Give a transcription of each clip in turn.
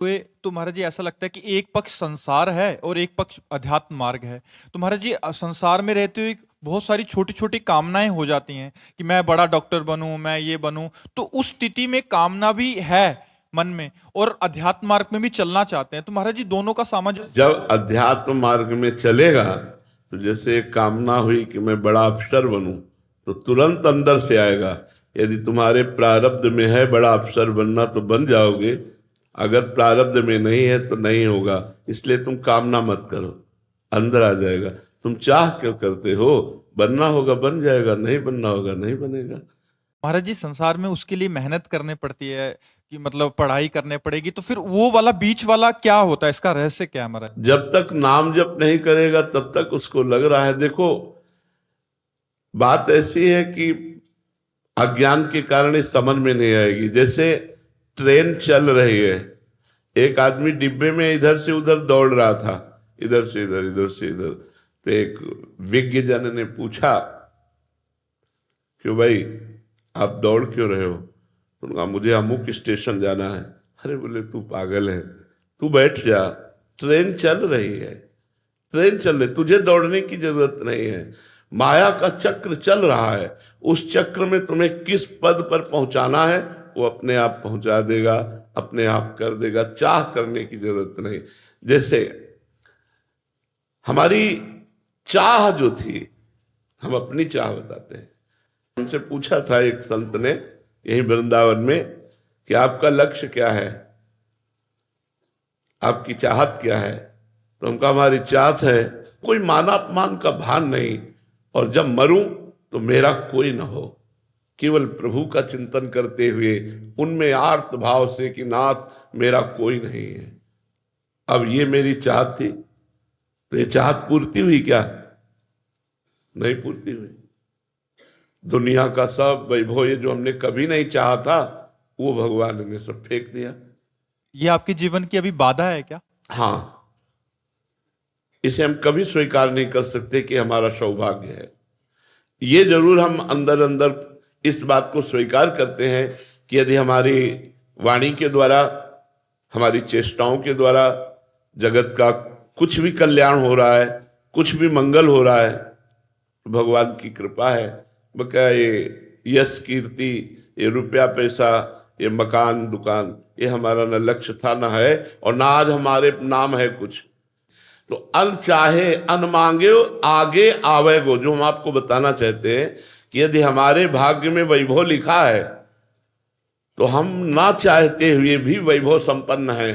तो महाराज जी ऐसा लगता है कि एक पक्ष संसार है और एक पक्ष अध्यात्म मार्ग है। तो महाराज जी संसार में रहते हुए बहुत सारी छोटी छोटी कामनाएं हो जाती हैं कि मैं बड़ा डॉक्टर बनूं, मैं ये बनूं। तो उस स्थिति में कामना भी है मन में और अध्यात्म मार्ग में भी चलना चाहते हैं। तो महाराज जी दोनों का सामंजस्य जब अध्यात्म मार्ग में चलेगा तो जैसे एक कामना हुई कि मैं बड़ा अफसर बनूं, तो तुरंत अंदर से आएगा। यदि तुम्हारे प्रारब्ध में है बड़ा अफसर बनना तो बन जाओगे, अगर प्रारब्ध में नहीं है तो नहीं होगा। इसलिए तुम कामना मत करो, अंदर आ जाएगा। तुम चाह क्यों करते हो? बनना होगा बन जाएगा, नहीं बनना होगा नहीं बनेगा। महाराज जी संसार में उसके लिए मेहनत करनी पड़ती है कि मतलब पढ़ाई करने पड़ेगी। तो फिर वो वाला बीच वाला क्या होता है, इसका रहस्य क्या है महाराज? जब तक नाम जप नहीं करेगा तब तक उसको लग रहा है। देखो बात ऐसी है कि अज्ञान के कारण ये समझ में नहीं आएगी। जैसे ट्रेन चल रही है, एक आदमी डिब्बे में इधर से उधर दौड़ रहा था, इधर से इधर इधर से इधर। तो एक विज्ञ जन ने पूछा क्यों भाई आप दौड़ क्यों रहे हो? तो उन्होंने कहा मुझे अमुक स्टेशन जाना है। अरे बोले तू पागल है, तू बैठ जा, ट्रेन चल रही है, ट्रेन चल रही, तुझे दौड़ने की जरूरत नहीं है। माया का चक्र चल रहा है, उस चक्र में तुम्हें किस पद पर पहुंचाना है वो अपने आप पहुंचा देगा, अपने आप कर देगा। चाह करने की जरूरत नहीं। जैसे हमारी चाह जो थी, हम अपनी चाह बताते हैं। हमसे पूछा था एक संत ने यही वृंदावन में कि आपका लक्ष्य क्या है, आपकी चाहत क्या है? तो हम कहा हमारी चाहत है कोई मान अपमान का भान नहीं, और जब मरूं तो मेरा कोई ना हो, केवल प्रभु का चिंतन करते हुए उनमें आर्त भाव से कि नाथ मेरा कोई नहीं है। अब ये मेरी चाहत थी, तो ये चाहत पूर्ति हुई क्या? नहीं पूर्ति हुई। दुनिया का सब वैभव ये जो हमने कभी नहीं चाहा था वो भगवान ने सब फेंक दिया। ये आपके जीवन की अभी बाधा है क्या? हाँ, इसे हम कभी स्वीकार नहीं कर सकते कि हमारा सौभाग्य है। ये जरूर हम अंदर अंदर इस बात को स्वीकार करते हैं कि यदि हमारी वाणी के द्वारा, हमारी चेष्टाओं के द्वारा जगत का कुछ भी कल्याण हो रहा है, कुछ भी मंगल हो रहा है, तो भगवान की कृपा है। बका ये यश कीर्ति, ये रुपया पैसा, ये मकान दुकान, ये हमारा न लक्ष्य था न है, और ना आज हमारे नाम है कुछ। तो अन चाहे अन मांगे आगे आवेगो, जो हम आपको बताना चाहते हैं कि यदि हमारे भाग्य में वैभव लिखा है तो हम ना चाहते हुए भी वैभव संपन्न है।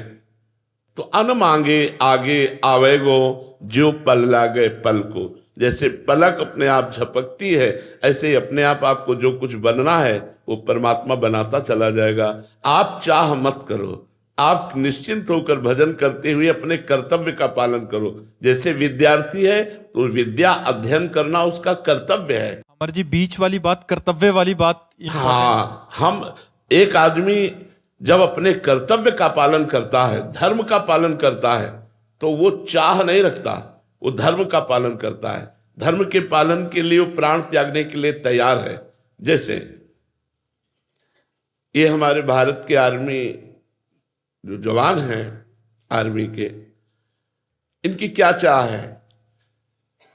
तो अन मांगे आगे आवेगो, जो पल लागे पल को। जैसे पलक अपने आप झपकती है, ऐसे ही अपने आप आपको जो कुछ बनना है वो परमात्मा बनाता चला जाएगा। आप चाह मत करो, आप निश्चिंत होकर भजन करते हुए अपने कर्तव्य का पालन करो। जैसे विद्यार्थी है तो विद्या अध्ययन करना उसका कर्तव्य है। अमर जी बीच वाली बात, कर्तव्य वाली बात important हाँ, हम एक आदमी जब अपने कर्तव्य का पालन करता है, धर्म का पालन करता है, तो वो चाह नहीं रखता, वो धर्म का पालन करता है। धर्म के पालन के लिए वो प्राण त्यागने के लिए तैयार है। जैसे ये हमारे भारत के आर्मी जो जवान हैं, आर्मी के, इनकी क्या चाह है?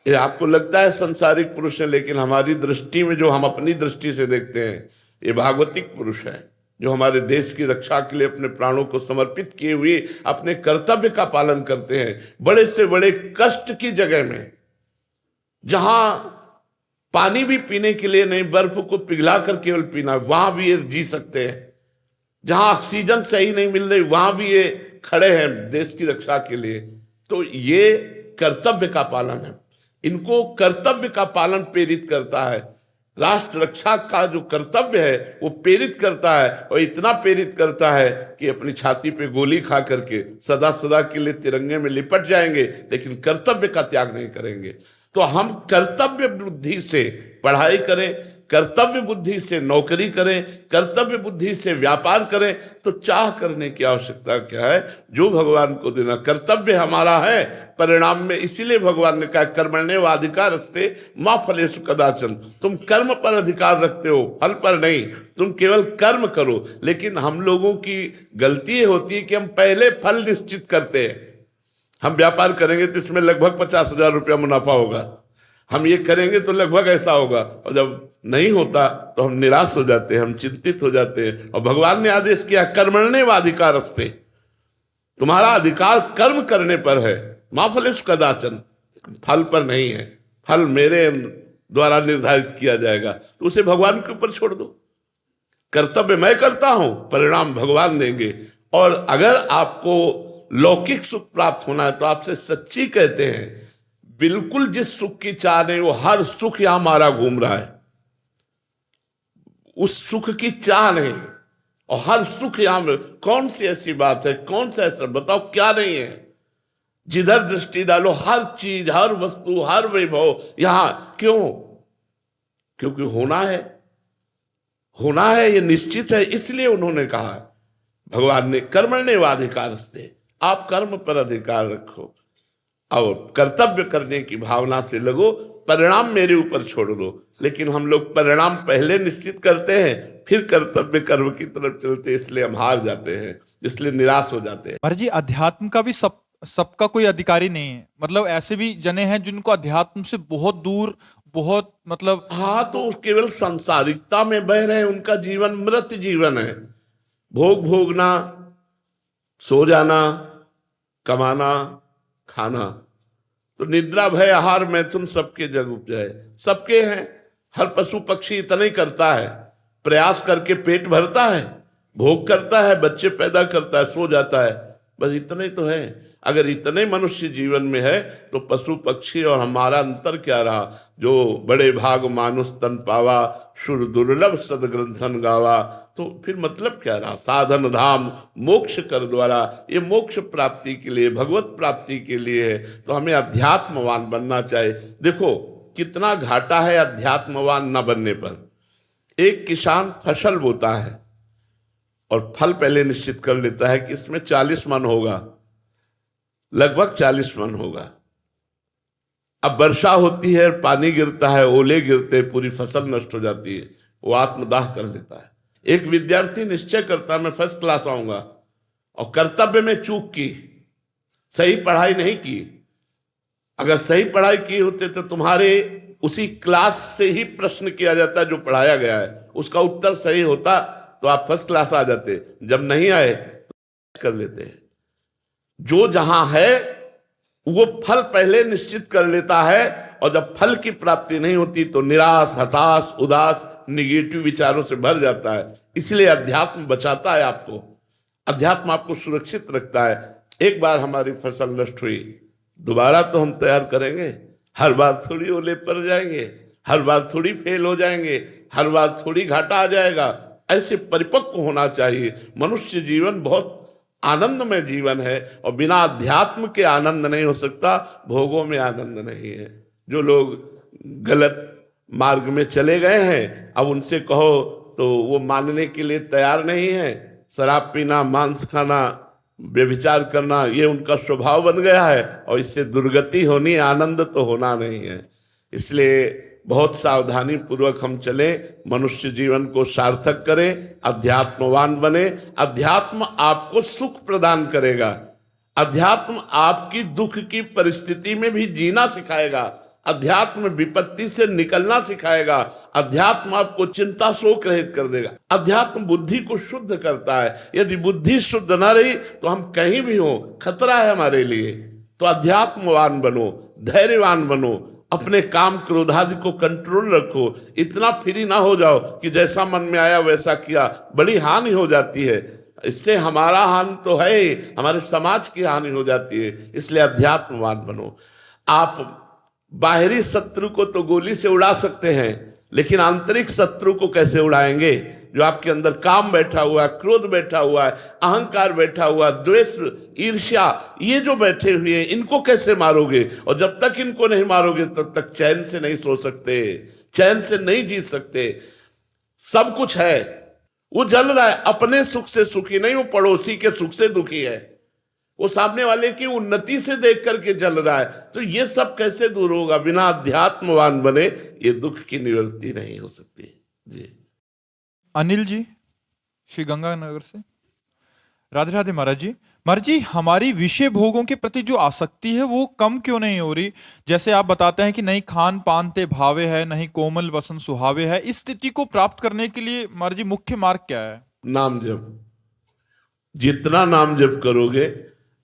ये आपको लगता है संसारिक पुरुष है, लेकिन हमारी दृष्टि में, जो हम अपनी दृष्टि से देखते हैं, ये भागवतिक पुरुष है जो हमारे देश की रक्षा के लिए अपने प्राणों को समर्पित किए हुए अपने कर्तव्य का पालन करते हैं। बड़े से बड़े कष्ट की जगह में, जहां पानी भी पीने के लिए नहीं, बर्फ को पिघला कर केवल पीना, वहां भी ये जी सकते हैं। जहां ऑक्सीजन सही नहीं मिल रही, वहां भी ये खड़े हैं देश की रक्षा के लिए। तो ये कर्तव्य का पालन है। इनको कर्तव्य का पालन प्रेरित करता है। राष्ट्र रक्षा का जो कर्तव्य है वो प्रेरित करता है, और इतना प्रेरित करता है कि अपनी छाती पे गोली खा करके सदा सदा के लिए तिरंगे में लिपट जाएंगे, लेकिन कर्तव्य का त्याग नहीं करेंगे। तो हम कर्तव्य बुद्धि से पढ़ाई करें, कर्तव्य बुद्धि से नौकरी करें, कर्तव्य बुद्धि से व्यापार करें, तो चाह करने की आवश्यकता क्या है? जो भगवान को देना कर्तव्य हमारा है परिणाम में। इसीलिए भगवान ने कहा कर्मण्येवाधिकारस्ते मा फलेषु कदाचन। तुम कर्म पर अधिकार रखते हो, फल पर नहीं। तुम केवल कर्म करो। लेकिन हम लोगों की गलती ये होती है कि हम पहले फल निश्चित करते हैं। हम व्यापार करेंगे तो इसमें लगभग 50,000 रुपया मुनाफा होगा, हम ये करेंगे तो लगभग ऐसा होगा, और जब नहीं होता तो हम निराश हो जाते हैं, हम चिंतित हो जाते हैं। और भगवान ने आदेश किया कर्मण्येवाधिकारस्ते, तुम्हारा अधिकार कर्म करने पर है, मा फलेषु कदाचन, फल पर नहीं है। फल मेरे द्वारा निर्धारित किया जाएगा, तो उसे भगवान के ऊपर छोड़ दो। कर्तव्य मैं करता हूं, परिणाम भगवान देंगे। और अगर आपको लौकिक सुख प्राप्त होना है तो आपसे सच्ची कहते हैं, बिल्कुल जिस सुख की चाह नहीं, वो हर सुख यहां मारा घूम रहा है। उस सुख की चाह नहीं, और हर सुख यहां। कौन सी ऐसी बात है, कौन सा ऐसा बताओ क्या नहीं है? जिधर दृष्टि डालो हर चीज, हर वस्तु, हर वैभव यहां। क्यों? क्योंकि होना है, होना है, ये निश्चित है। इसलिए उन्होंने कहा, भगवान ने कर्मण्येवाधिकारस्ते, आप कर्म पर अधिकार रखो और कर्तव्य करने की भावना से लगो, परिणाम मेरे ऊपर छोड़ दो। लेकिन हम लोग परिणाम पहले निश्चित करते हैं, फिर कर्तव्य कर्म की तरफ चलते, इसलिए हम हार जाते हैं, इसलिए निराश हो जाते हैं। महाराज जी, अध्यात्म का भी सबका कोई अधिकारी नहीं है। मतलब ऐसे भी जने हैं जिनको अध्यात्म से बहुत दूर, बहुत मतलब। हाँ, तो केवल सांसारिकता में बह रहे हैं, उनका जीवन मृत जीवन है। भोग भोगना, सो जाना, कमाना, खाना। तो निद्रा भय आहार मैथुन सबके जग उपजाए, सबके हैं। हर पशु पक्षी इतना ही करता है, प्रयास करके पेट भरता है, भोग करता है, बच्चे पैदा करता है, सो जाता है, बस इतना ही तो है। अगर इतने मनुष्य जीवन में है तो पशु पक्षी और हमारा अंतर क्या रहा? जो बड़े भाग मानुष तन पावा, सुर दुर्लभ सदग्रंथन गावा। तो फिर मतलब क्या रहा? साधन धाम मोक्ष कर द्वारा, ये मोक्ष प्राप्ति के लिए, भगवत प्राप्ति के लिए है। तो हमें अध्यात्मवान बनना चाहिए। देखो कितना घाटा है अध्यात्मवान न बनने पर। एक किसान फसल बोता है और फल पहले निश्चित कर लेता है कि इसमें 40 मन होगा, लगभग 40 मन होगा। अब वर्षा होती है, पानी गिरता है, ओले गिरते, पूरी फसल नष्ट हो जाती है, वो आत्मदाह कर लेता है। एक विद्यार्थी निश्चय करता है मैं फर्स्ट क्लास आऊंगा, और कर्तव्य में चूक की, सही पढ़ाई नहीं की। अगर सही पढ़ाई की होते तो तुम्हारे उसी क्लास से ही प्रश्न किया जाता जो पढ़ाया गया है, उसका उत्तर सही होता तो आप फर्स्ट क्लास आ जाते। जब नहीं आए तो कर लेते हैं। जो जहां है वो फल पहले निश्चित कर लेता है, और जब फल की प्राप्ति नहीं होती तो निराश, हताश, उदास, निगेटिव विचारों से भर जाता है। इसलिए अध्यात्म बचाता है आपको, अध्यात्म आपको सुरक्षित रखता है। एक बार हमारी फसल नष्ट हुई, दोबारा तो हम तैयार करेंगे। हर बार थोड़ी ओले पड़ जाएंगे, हर बार थोड़ी फेल हो जाएंगे, हर बार थोड़ी घाटा आ जाएगा। ऐसे परिपक्व होना चाहिए। मनुष्य जीवन बहुत आनंदमय जीवन है, और बिना अध्यात्म के आनंद नहीं हो सकता, भोगों में आनंद नहीं है। जो लोग गलत मार्ग में चले गए हैं, अब उनसे कहो तो वो मानने के लिए तैयार नहीं है। शराब पीना, मांस खाना, व्यभिचार करना, ये उनका स्वभाव बन गया है, और इससे दुर्गति होनी, आनंद तो होना नहीं है। इसलिए बहुत सावधानी पूर्वक हम चलें, मनुष्य जीवन को सार्थक करें, अध्यात्मवान बने। अध्यात्म आपको सुख प्रदान करेगा, अध्यात्म आपकी दुख की परिस्थिति में भी जीना सिखाएगा, अध्यात्म विपत्ति से निकलना सिखाएगा, अध्यात्म आपको चिंता शोक रहित कर देगा। अध्यात्म बुद्धि को शुद्ध करता है। यदि बुद्धि शुद्ध ना रही तो हम कहीं भी हो, खतरा है हमारे लिए। तो अध्यात्मवान बनो, धैर्यवान बनो, अपने काम क्रोध आदि को कंट्रोल रखो। इतना फ्री ना हो जाओ कि जैसा मन में आया वैसा किया, बड़ी हानि हो जाती है। इससे हमारा हानि तो है, हमारे समाज की हानि हो जाती है। इसलिए अध्यात्मवान बनो। आप बाहरी शत्रु को तो गोली से उड़ा सकते हैं, लेकिन आंतरिक शत्रु को कैसे उड़ाएंगे? जो आपके अंदर काम बैठा हुआ है, क्रोध बैठा हुआ है, अहंकार बैठा हुआ है, द्वेष, ईर्ष्या, ये जो बैठे हुए हैं, इनको कैसे मारोगे? और जब तक इनको नहीं मारोगे तब तक चैन से नहीं सो सकते। चैन से नहीं जी सकते। सब कुछ है, वो जल रहा है, अपने सुख से सुखी नहीं, वो पड़ोसी के सुख से दुखी है, वो सामने वाले की उन्नति से देख करके जल रहा है। तो ये सब कैसे दूर होगा? बिना अध्यात्मवान बने ये दुख की निवृत्ति नहीं हो सकती। जी अनिल जी श्री गंगानगर से। राधे राधे महाराज जी। महाराज जी, हमारी विषय भोगों के प्रति जो आसक्ति है वो कम क्यों नहीं हो रही? जैसे आप बताते हैं कि नहीं खान पान ते भावे है, नहीं कोमल वसन सुहावे है। इस स्थिति को प्राप्त करने के लिए महाराज जी मुख्य मार्ग क्या है? नाम जप। जितना नाम जप करोगे,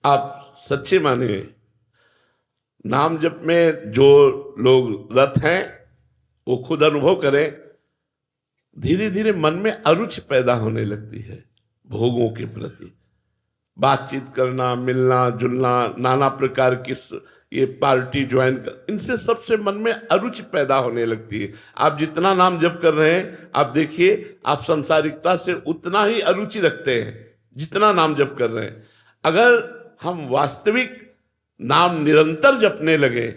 आप सच्चे मानिए, नाम जप में जो लोग रत हैं वो खुद अनुभव करें, धीरे धीरे मन में अरुचि पैदा होने लगती है भोगों के प्रति। बातचीत करना, मिलना जुलना, नाना प्रकार की ये पार्टी ज्वाइन कर, इनसे सबसे मन में अरुचि पैदा होने लगती है। आप जितना नाम जप कर रहे हैं, आप देखिए आप सांसारिकता से उतना ही अरुचि रखते हैं जितना नाम जप कर रहे हैं। अगर हम वास्तविक नाम निरंतर जपने लगे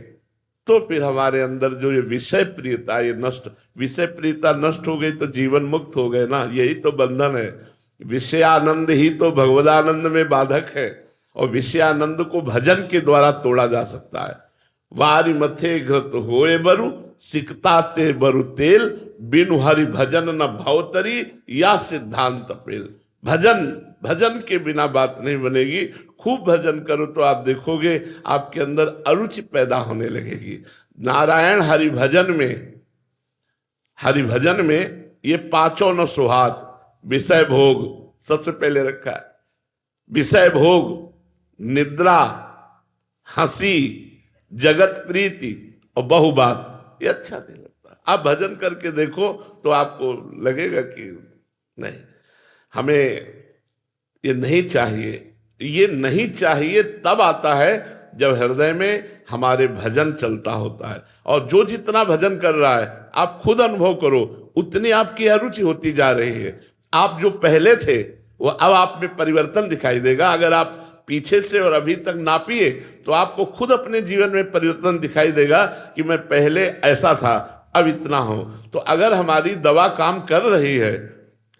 तो फिर हमारे अंदर जो ये विषय प्रियता, ये नष्ट, विषय प्रियता नष्ट हो गई तो जीवन मुक्त हो गए ना। यही तो बंधन है। विषयानंद ही तो भगवदानंद में बाधक है, और विषयानंद को भजन के द्वारा तोड़ा जा सकता है। वारी मथे घृत होए बरु, सिकता ते बरु तेल, बिनु हरि भजन न भवतरी, या सिद्धांत पेल। भजन के बिना बात नहीं बनेगी। खूब भजन करो तो आप देखोगे आपके अंदर अरुचि पैदा होने लगेगी। नारायण हरि भजन में ये पांचों न सुहात, विषय भोग सबसे पहले रखा है। विषय भोग, निद्रा, हंसी, जगत प्रीति और बहुबात, ये अच्छा नहीं लगता। आप भजन करके देखो तो आपको लगेगा कि नहीं, हमें ये नहीं चाहिए। ये नहीं चाहिए तब आता है जब हृदय में हमारे भजन चलता होता है। और जो जितना भजन कर रहा है, आप खुद अनुभव करो, उतनी आपकी अरुचि होती जा रही है। आप जो पहले थे वो अब आप में परिवर्तन दिखाई देगा। अगर आप पीछे से और अभी तक नापिए तो आपको खुद अपने जीवन में परिवर्तन दिखाई देगा कि मैं पहले ऐसा था, अब इतना हूं। तो अगर हमारी दवा काम कर रही है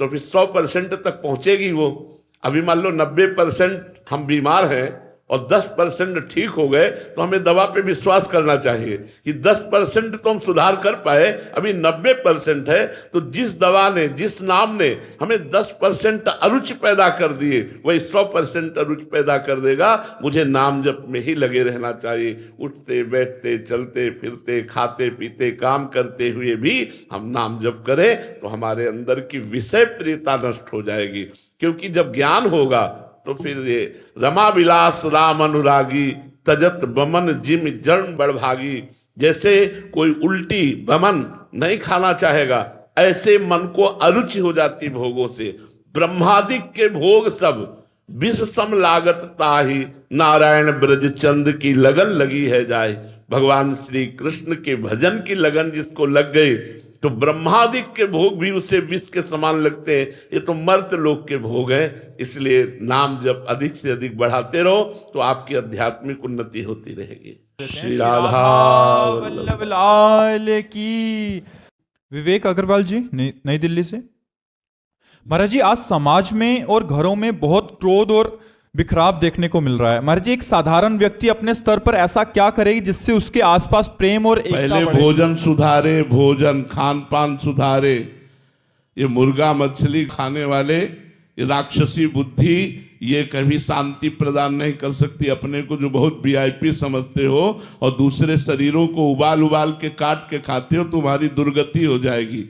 तो फिर 100% तक पहुंचेगी वो। अभी मान लो 90% हम बीमार हैं और 10% ठीक हो गए, तो हमें दवा पे विश्वास करना चाहिए कि 10% तो हम सुधार कर पाए, अभी 90% है। तो जिस दवा ने, जिस नाम ने हमें 10% अरुचि पैदा कर दिए, वही 100% अरुचि पैदा कर देगा। मुझे नाम जप में ही लगे रहना चाहिए। उठते बैठते, चलते फिरते, खाते पीते, काम करते हुए भी हम नाम जप करें तो हमारे अंदर की विषय प्रियता नष्ट हो जाएगी। क्योंकि जब ज्ञान होगा तो फिर ये रमा विलास राम अनुरागी, तजत बमन जिम जन्म बड़भागी। जैसे कोई उल्टी बमन नहीं खाना चाहेगा, ऐसे मन को अरुचि हो जाती भोगों से। ब्रह्मादिक के भोग सब विष सम लागत ताही, नारायण ब्रज चंद की लगन लगी है जाए। भगवान श्री कृष्ण के भजन की लगन जिसको लग गई तो ब्रह्मादिक के भोग भी उसे विष के समान लगते हैं। ये तो मर्त लोक के भोग हैं। इसलिए नाम जब अधिक से अधिक बढ़ाते रहो तो आपकी आध्यात्मिक उन्नति होती रहेगी। श्री राधा वल्लभ लाल की। विवेक अग्रवाल जी नई दिल्ली से। महाराज जी, आज समाज में और घरों में बहुत क्रोध और बिखराव देखने को मिल रहा है। महाराज जी, एक साधारण व्यक्ति अपने स्तर पर ऐसा क्या करेगी जिससे उसके आसपास प्रेम और एकता पहले बढ़े? भोजन सुधारे, भोजन खान पान सुधारे। ये मुर्गा मछली खाने वाले, ये राक्षसी बुद्धि, ये कभी शांति प्रदान नहीं कर सकती। अपने को जो बहुत वीआईपी समझते हो और दूसरे शरीरों को उबाल उबाल के काट के खाते हो, तुम्हारी दुर्गति हो जाएगी।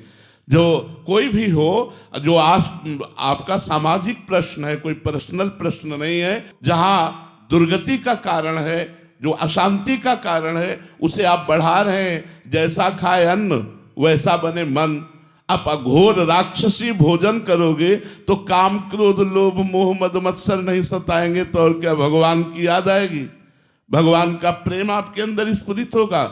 जो कोई भी हो, जो आपका सामाजिक प्रश्न है, कोई पर्सनल प्रश्न नहीं है, जहां दुर्गति का कारण है, जो अशांति का कारण है, उसे आप बढ़ा रहे हैं। जैसा खाए अन्न वैसा बने मन। आप अघोर राक्षसी भोजन करोगे तो काम क्रोध लोभ मोह मद मत्सर नहीं सताएंगे तो और क्या भगवान की याद आएगी, भगवान का प्रेम आपके अंदर स्फुरित होगा।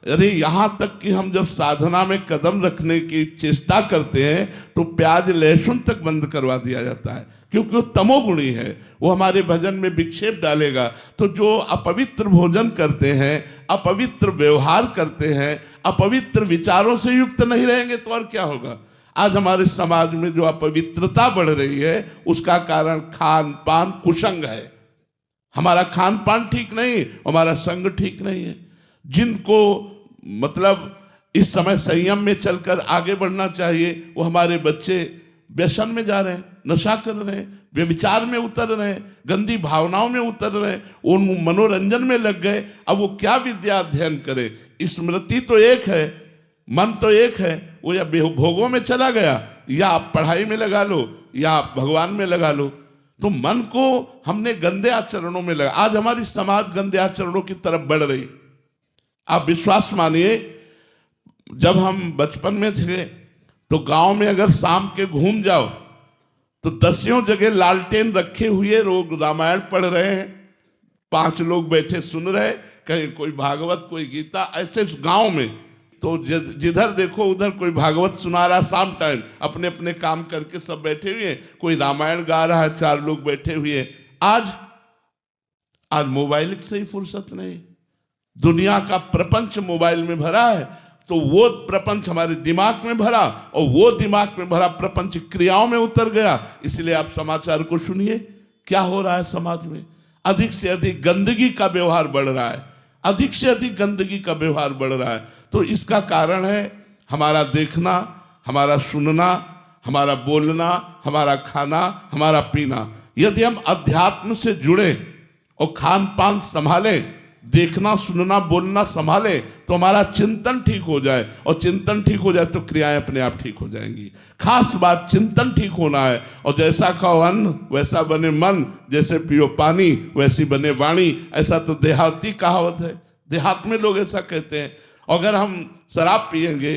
अरे यहाँ तक कि हम जब साधना में कदम रखने की चेष्टा करते हैं तो प्याज लहसुन तक बंद करवा दिया जाता है, क्योंकि वो तमोगुणी है, वो हमारे भजन में विक्षेप डालेगा। तो जो अपवित्र भोजन करते हैं, अपवित्र व्यवहार करते हैं, अपवित्र विचारों से युक्त नहीं रहेंगे तो और क्या होगा। आज हमारे समाज में जो अपवित्रता बढ़ रही है उसका कारण खान पान कुसंग है। हमारा खान पान ठीक नहीं, हमारा संग ठीक नहीं है। जिनको मतलब इस समय संयम में चलकर आगे बढ़ना चाहिए, वो हमारे बच्चे व्यसन में जा रहे हैं, नशा कर रहे हैं, व्यभिचार में उतर रहे हैं, गंदी भावनाओं में उतर रहे हैं, उन मनोरंजन में लग गए। अब वो क्या विद्या अध्ययन करे। स्मृति तो एक है, मन तो एक है, वो या भोगों में चला गया, या आप पढ़ाई में लगा लो, या आप भगवान में लगा लो। तो मन को हमने गंदे आचरणों में लगा। आज हमारी समाज गंदे आचरणों की तरफ बढ़ रही। आप विश्वास मानिए, जब हम बचपन में थे तो गांव में अगर शाम के घूम जाओ तो 10 जगह लालटेन रखे हुए लोग रामायण पढ़ रहे हैं, 5 लोग बैठे सुन रहे, कहीं कोई भागवत कोई गीता, ऐसे गांव में। तो जिधर देखो उधर कोई भागवत सुना रहा, शाम टाइम अपने अपने काम करके सब बैठे हुए हैं, कोई रामायण गा रहा है, 4 लोग बैठे हुए हैं। आज मोबाइल से ही फुर्सत नहीं। दुनिया का प्रपंच मोबाइल में भरा है, तो वो प्रपंच हमारे दिमाग में भरा, और वो दिमाग में भरा प्रपंच क्रियाओं में उतर गया। इसलिए आप समाचार को सुनिए, क्या हो रहा है समाज में। अधिक से अधिक गंदगी का व्यवहार बढ़ रहा है, अधिक से अधिक गंदगी का व्यवहार बढ़ रहा है। तो इसका कारण है हमारा देखना, हमारा सुनना, हमारा बोलना, हमारा खाना, हमारा पीना। यदि हम अध्यात्म से जुड़े और खान पान संभालें, देखना सुनना बोलना संभाले, तो हमारा चिंतन ठीक हो जाए, और चिंतन ठीक हो जाए तो क्रियाएं अपने आप ठीक हो जाएंगी। खास बात चिंतन ठीक होना है। और जैसा खाओ अन्न वैसा बने मन, जैसे पियो पानी वैसी बने वाणी, ऐसा तो देहाती कहावत है। देहात में लोग ऐसा कहते हैं। अगर हम शराब पिएंगे,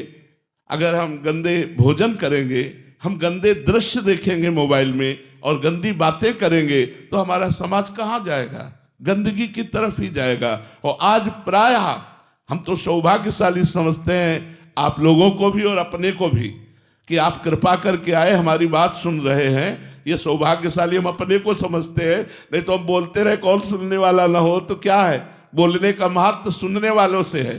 अगर हम गंदे भोजन करेंगे, हम गंदे दृश्य देखेंगे मोबाइल में और गंदी बातें करेंगे, तो हमारा समाज कहाँ जाएगा, गंदगी की तरफ ही जाएगा। और आज प्रायः हम तो सौभाग्यशाली समझते हैं, आप लोगों को भी और अपने को भी, कि आप कृपा करके आए हमारी बात सुन रहे हैं। ये सौभाग्यशाली हम अपने को समझते हैं, नहीं तो हम बोलते रहे कौन सुनने वाला ना हो तो क्या है। बोलने का महत्व सुनने वालों से है,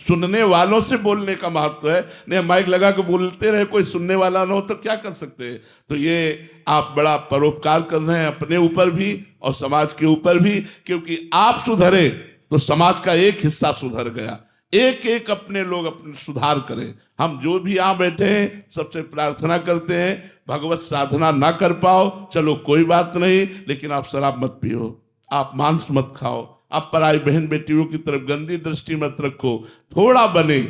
सुनने वालों से बोलने का महत्व है। नहीं माइक लगा के बोलते रहे, कोई सुनने वाला ना हो तो क्या कर सकते हैं। तो ये आप बड़ा परोपकार कर रहे हैं अपने ऊपर भी और समाज के ऊपर भी, क्योंकि आप सुधरे तो समाज का एक हिस्सा सुधर गया। एक एक अपने लोग अपने सुधार करें। हम जो भी यहाँ बैठे हैं सबसे प्रार्थना करते हैं, भगवत साधना ना कर पाओ चलो कोई बात नहीं, लेकिन आप शराब मत पियो, आप मांस मत खाओ, आप पराई बहन बेटियों की तरफ गंदी दृष्टि मत रखो। थोड़ा बने,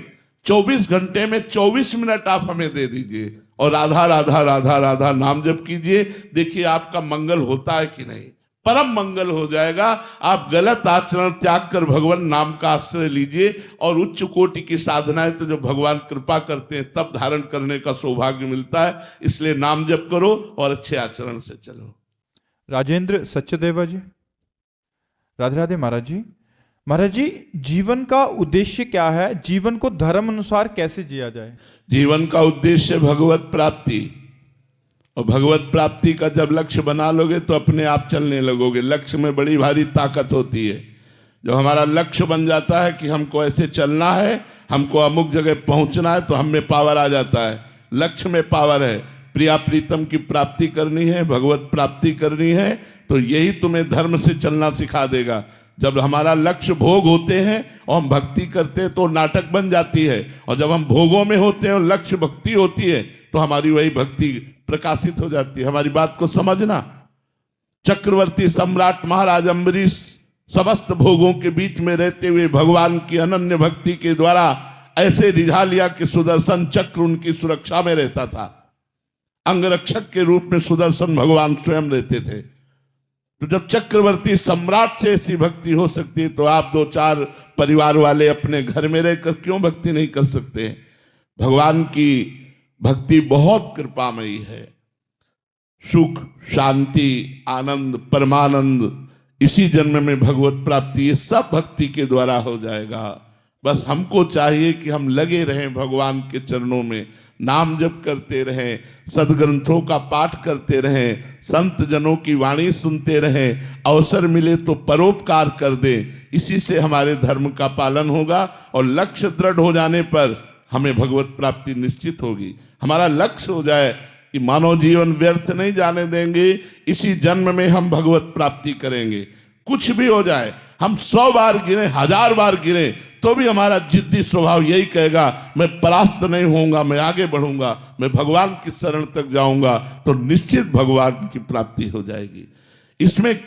24 घंटे में 24 मिनट आप हमें दे दीजिए और राधा राधा राधा राधा नाम जप कीजिए। देखिए आपका मंगल होता है कि नहीं, परम मंगल हो जाएगा। आप गलत आचरण त्याग कर भगवान नाम का आश्रय लीजिए, और उच्च कोटि की साधनाएं तो जो भगवान कृपा करते हैं तब धारण करने का सौभाग्य मिलता है। इसलिए नाम जप करो और अच्छे आचरण से चलो। राजेंद्र सत्यदेवा जी। राधे राधे महाराज जी। महाराज जी, जीवन का उद्देश्य क्या है? जीवन को धर्म अनुसार कैसे जिया जाए? जीवन का उद्देश्य भगवत प्राप्ति, और भगवत प्राप्ति का जब लक्ष्य बना लोगे तो अपने आप चलने लगोगे। लक्ष्य में बड़ी भारी ताकत होती है। जो हमारा लक्ष्य बन जाता है कि हमको ऐसे चलना है, हमको अमुक जगह पहुंचना है, तो हम में पावर आ जाता है। लक्ष्य में पावर है। प्रिया प्रीतम की प्राप्ति करनी है, भगवत प्राप्ति करनी है, तो यही तुम्हें धर्म से चलना सिखा देगा। जब हमारा लक्ष्य भोग होते हैं और हम भक्ति करते हैं तो नाटक बन जाती है, और जब हम भोगों में होते हैं और लक्ष्य भक्ति होती है तो हमारी वही भक्ति प्रकाशित हो जाती है। हमारी बात को समझना। चक्रवर्ती सम्राट महाराज अम्बरीश समस्त भोगों के बीच में रहते हुए भगवान की अनन्य भक्ति के द्वारा ऐसे रिझा लिया कि सुदर्शन चक्र उनकी सुरक्षा में रहता था। अंगरक्षक के रूप में सुदर्शन भगवान स्वयं रहते थे। तो जब चक्रवर्ती सम्राट से ऐसी भक्ति हो सकती है, तो आप 2-4 परिवार वाले अपने घर में रहकर क्यों भक्ति नहीं कर सकते? भगवान की भक्ति बहुत कृपामयी है। सुख, शांति, आनंद, परमानंद, इसी जन्म में भगवत प्राप्ति, ये सब भक्ति के द्वारा हो जाएगा। बस हमको चाहिए कि हम लगे रहें भगवान के चरणों में, नाम जप करते रहें, सदग्रंथों का पाठ करते रहें, संत जनों की वाणी सुनते रहें, अवसर मिले तो परोपकार कर दें। इसी से हमारे धर्म का पालन होगा और लक्ष्य दृढ़ हो जाने पर हमें भगवत प्राप्ति निश्चित होगी। हमारा लक्ष्य हो जाए कि मानव जीवन व्यर्थ नहीं जाने देंगे, इसी जन्म में हम भगवत प्राप्ति करेंगे। कुछ भी हो जाए, हम 100 बार गिरे, 1000 बार गिरे, तो भी हमारा जिद्दी स्वभाव यही कहेगा मैं परास्त नहीं होऊंगा, मैं आगे बढ़ूंगा, मैं भगवान की शरण तक जाऊंगा, तो निश्चित भगवान की प्राप्ति हो जाएगी। इसमें